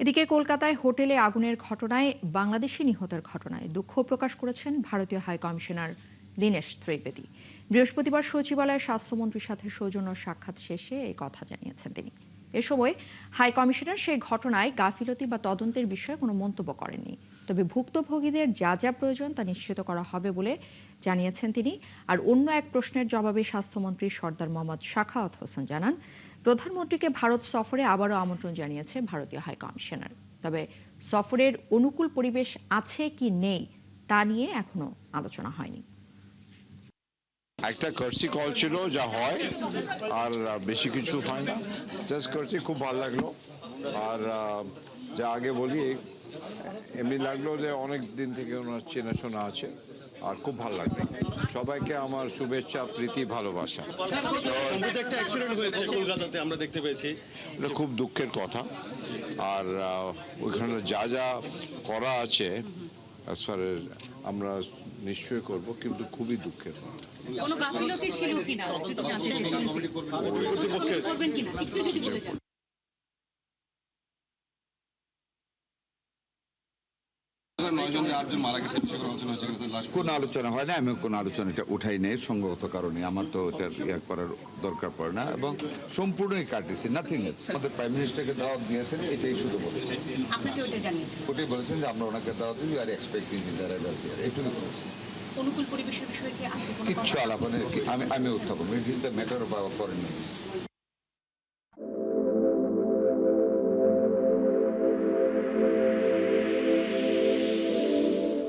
এদিকে কলকাতায় হোটেলে আগুনের ঘটনায় বাংলাদেশি নিহতের ঘটনায় দুঃখ প্রকাশ করেছেন ভারতীয় হাই কমিশনার দীনেশ ত্রিবেদী। বৃহস্পতিবার সচিবালয়ে স্বাস্থ্যমন্ত্রীর সাথে সৌজন্য সাক্ষাৎ শেষে এই কথা জানিয়েছেন তিনি। এ সময় হাই কমিশনার সেই ঘটনায় গাফিলতি বা তদন্তের বিষয়ে কোনো মন্তব্য করেননি। তবে ভুক্তভোগীদের যা যা প্রয়োজন তা নিশ্চিত করা হবে বলে জানিয়েছেন তিনি। আর অন্য এক প্রশ্নের জবাবে স্বাস্থ্যমন্ত্রী সর্দার মোহাম্মদ সাখাওয়াত হোসেন জানান, প্রধানমন্ত্রীকে ভারত সফরে আবারও আমন্ত্রণ জানিয়েছে ভারতীয় হাই কমিশনার। তবে সফরের অনুকূল পরিবেশ আছে কি নেই তা নিয়ে এখনো আলোচনা হয়নি। একটা কার্সি কল ছিল, যা হয়, আর বেশি কিছু হয় না। জাস্ট কার্সি, খুব ভালো লাগলো। আর যা আগে বলি, এমনি লাগলো যে অনেক দিন থেকে ওনার চেনাশোনা আছে, আর খুব ভালো লাগলো। সবাইকে আমার শুভেচ্ছা, প্রীতি, ভালোবাসা। একটা অ্যাক্সিডেন্ট হয়েছে কলকাতাতে, আমরা দেখতে পেয়েছি। এটা খুব দুঃখের কথা। আর ওইখানে যা যা করা আছে আমরা নিশ্চয়ই করব, কিন্তু খুবই দুঃখের কথা। কোনো গাফিলতি ছিল কিনা যদি জানতে চাইছেন, করবেন কিনা একটু যদি বলে যান। কোন আলোচনা হয় না, আমি কোন আলোচনা এটা উঠাই নেই সঙ্গত কারণে। আমার তো এটা করার দরকার পড়ে না, এবং সম্পূর্ণই কাটিয়েছি, নাথিং এলস। আমাদের প্রাইম মিনিস্টারকে দাওয়াত দিয়েছেন, এটাই শুধু বলেছেন। আপনাকে ওটা জানিয়েছেন, ওটাই বলেছেন যে আমরা ওনাকে দাওয়াত দিই, আর এক্সপেক্টিং এইটুকু বলেছেন। অনুকূল পরিবেশের বিষয়ে কি আজকে কোনো কিচ্ছু আলাপ আমি উত্থাপন, it is the matter of our foreign minister.